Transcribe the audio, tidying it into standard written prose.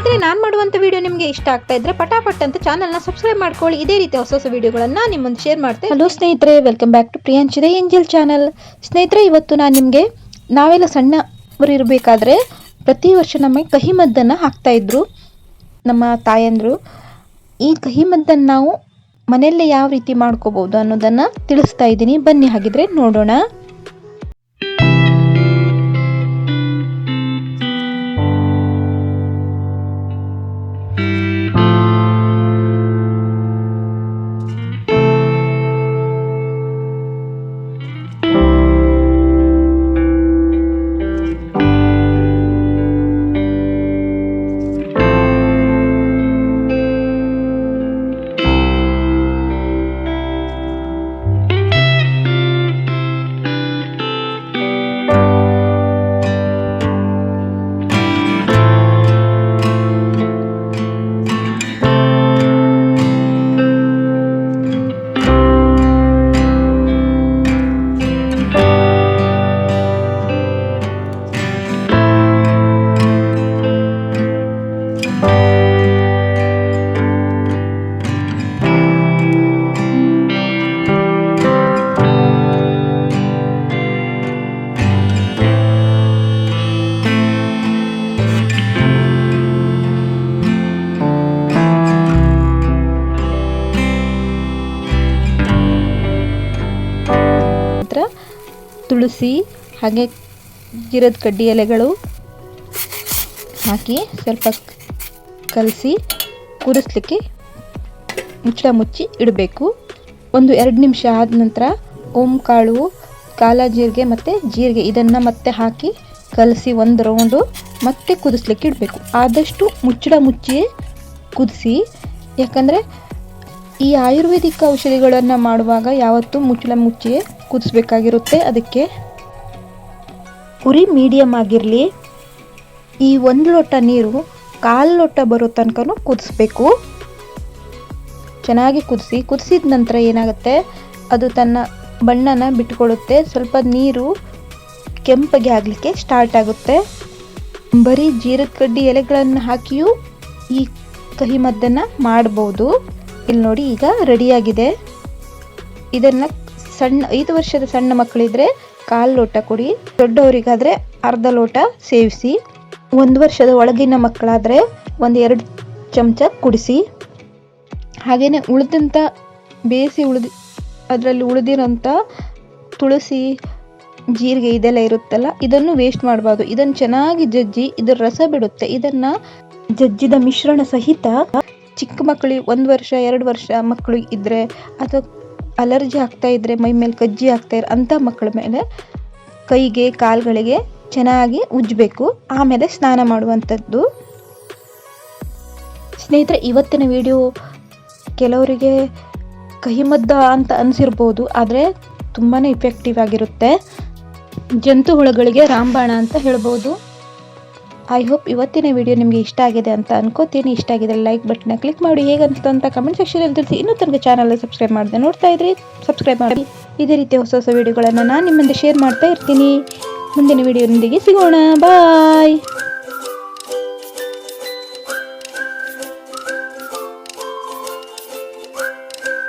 ಸ್ನೇಹಿತರೆ, ನಾನು ಮಾಡುವಂಥ ವಿಡಿಯೋ ನಿಮಗೆ ಇಷ್ಟ ಆಗ್ತಾ ಇದ್ರೆ ಪಟಾಪಟ್ ಅಂತ ಚಾನಲ್ನ ಸಬ್ಸ್ಕ್ರೈಬ್ ಮಾಡ್ಕೊಳ್ಳಿ. ಇದೇ ರೀತಿ ಹೊಸ ಹೊಸ ವಿಡಿಯೋಗಳನ್ನು ನಿಮ್ಮ ಮುಂದೆ ಶೇರ್ ಮಾಡ್ತೇನೆ. ಹಲೋ ಸ್ನೇಹಿತರೆ, ವೆಲ್ಕಮ್ ಬ್ಯಾಕ್ ಟು ಪ್ರಿಯಾಂಶಿಥೇಂಜಲ್ ಚಾನಲ್. ಸ್ನೇಹಿತರೆ, ಇವತ್ತು ನಾನು ನಿಮಗೆ ನಾವೆಲ್ಲ ಸಣ್ಣವರು ಇರಬೇಕಾದ್ರೆ ಪ್ರತಿ ವರ್ಷ ನಮಗೆ ಕಹಿ ಮದ್ದನ್ನು ಹಾಕ್ತಾ ಇದ್ರು ನಮ್ಮ ತಾಯಂದರು. ಈ ಕಹಿ ಮದ್ದನ್ನು ನಾವು ಮನೆಯಲ್ಲೇ ಯಾವ ರೀತಿ ಮಾಡ್ಕೋಬಹುದು ಅನ್ನೋದನ್ನು ತಿಳಿಸ್ತಾ ಇದ್ದೀನಿ. ಬನ್ನಿ ಹಾಗಿದ್ರೆ ನೋಡೋಣ. ತುಳಸಿ ಹಾಗೆ ಜಿರದ ಕಡ್ಡಿ ಎಲೆಗಳು ಹಾಕಿ ಸ್ವಲ್ಪ ಕಲಸಿ ಕುದಿಸ್ಲಿಕ್ಕೆ ಮುಚ್ಚಳ ಮುಚ್ಚಿ ಇಡಬೇಕು. 1-2 ನಿಮಿಷ ಆದ ನಂತರ ಓಂ ಕಾಳು, ಕಾಲ ಜೀರಿಗೆ ಮತ್ತು ಜೀರಿಗೆ ಇದನ್ನು ಮತ್ತೆ ಹಾಕಿ ಕಲಸಿ ಒಂದು ರೌಂಡು ಮತ್ತೆ ಕುದಿಸ್ಲಿಕ್ಕೆ ಇಡಬೇಕು. ಆದಷ್ಟು ಮುಚ್ಚಳ ಮುಚ್ಚಿ ಕುದಿಸಿ, ಯಾಕಂದರೆ ಈ ಆಯುರ್ವೇದಿಕ್ ಔಷಧಿಗಳನ್ನು ಮಾಡುವಾಗ ಯಾವತ್ತೂ ಮುಚ್ಚಳ ಮುಚ್ಚಿ ಕುದಿಸ್ಬೇಕಾಗಿರುತ್ತೆ. ಅದಕ್ಕೆ ಉರಿ ಮೀಡಿಯಮ್ ಆಗಿರಲಿ. ಈ 1 ಲೋಟ ನೀರು 1/4 ಲೋಟ ಬರೋ ತನಕ ಕುದಿಸ್ಬೇಕು. ಚೆನ್ನಾಗಿ ಕುದಿಸಿದ ನಂತರ ಏನಾಗುತ್ತೆ, ಅದು ತನ್ನ ಬಣ್ಣನ ಬಿಟ್ಕೊಳ್ಳುತ್ತೆ. ಸ್ವಲ್ಪ ನೀರು ಕೆಂಪಗೆ ಆಗಲಿಕ್ಕೆ ಸ್ಟಾರ್ಟ್ ಆಗುತ್ತೆ. ಬರೀ ಜೀರದ ಕಡ್ಡಿ ಎಲೆಗಳನ್ನು ಹಾಕಿಯೂ ಈ ಕಹಿ ಮದ್ದನ್ನು ಮಾಡ್ಬೋದು. ಇಲ್ಲಿ ನೋಡಿ, ಈಗ ರೆಡಿಯಾಗಿದೆ. ಇದನ್ನು 5 ವರ್ಷದ ಸಣ್ಣ ಮಕ್ಕಳಿದ್ರೆ 1/4 ಲೋಟ ಕೊಡಿ, ದೊಡ್ಡವರಿಗಾದರೆ ಅರ್ಧ ಲೋಟ ಸೇವಿಸಿ. 1 ವರ್ಷದ ಒಳಗಿನ ಮಕ್ಕಳಾದರೆ 1-2 ಚಮಚ ಕುಡಿಸಿ. ಹಾಗೆಯೇ ಉಳಿದಂಥ ಅದರಲ್ಲಿ ಉಳಿದಿರೋಂಥ ತುಳಸಿ, ಜೀರಿಗೆ ಇದೆಲ್ಲ ಇರುತ್ತಲ್ಲ, ಇದನ್ನು ವೇಸ್ಟ್ ಮಾಡಬಾರ್ದು. ಇದನ್ನು ಚೆನ್ನಾಗಿ ಜಜ್ಜಿ ಇದರ ರಸ ಬಿಡುತ್ತೆ. ಇದನ್ನು ಜಜ್ಜಿದ ಮಿಶ್ರಣ ಸಹಿತ ಚಿಕ್ಕ ಮಕ್ಕಳಿಗೆ 1 ವರ್ಷ 2 ವರ್ಷ ಮಕ್ಕಳು ಇದ್ದರೆ ಅಥವಾ ಅಲರ್ಜಿ ಆಗ್ತಾ ಇದ್ದರೆ, ಮೈ ಮೇಲೆ ಕಜ್ಜಿ ಆಗ್ತಾ ಇರೋ ಅಂಥ ಮಕ್ಕಳ ಮೇಲೆ ಕೈಗೆ ಕಾಲುಗಳಿಗೆ ಚೆನ್ನಾಗಿ ಉಜ್ಜಬೇಕು. ಆಮೇಲೆ ಸ್ನಾನ ಮಾಡುವಂಥದ್ದು. ಸ್ನೇಹಿತರೆ, ಇವತ್ತಿನ ವಿಡಿಯೋ ಕೆಲವರಿಗೆ ಕಹಿಮದ್ದ ಅಂತ ಅನಿಸಿರ್ಬೋದು, ಆದರೆ ತುಂಬಾ ಇಫೆಕ್ಟಿವ್ ಆಗಿರುತ್ತೆ. ಜಂತು ಹುಳುಗಳಿಗೆ ರಾಮಬಾಣ ಅಂತ ಹೇಳ್ಬೋದು. ಐ ಹೋಪ್ ಇವತ್ತಿನ ವಿಡಿಯೋ ನಿಮಗೆ ಇಷ್ಟ ಆಗಿದೆ ಅಂತ ಅನ್ಕೋತೀನಿ. ಇಷ್ಟ ಆಗಿದ್ರೆ ಲೈಕ್ ಬಟನ್ನ ಕ್ಲಿಕ್ ಮಾಡಿ, ಹೇಗನ್ನಿಸ್ತು ಅಂತ ಕಮೆಂಟ್ ಸೆಕ್ಷನಲ್ಲಿ ತಿಳಿಸಿ. ಇನ್ನೂ ತನಕ ಚಾನಲ್ ಸಬ್ಸ್ಕ್ರೈಬ್ ಮಾಡಿದೆ ನೋಡ್ತಾ ಇದ್ರಿ, ಸಬ್ಸ್ಕ್ರೈಬ್ ಮಾಡಿ. ಇದೇ ರೀತಿ ಹೊಸ ಹೊಸ ವಿಡಿಯೋಗಳನ್ನು ನಾನು ನಿಮ್ಮಂದೆ ಶೇರ್ ಮಾಡ್ತಾ ಇರ್ತೀನಿ. ಮುಂದಿನ ವಿಡಿಯೋನೊಂದಿಗೆ ಸಿಗೋಣ. ಬಾಯ್.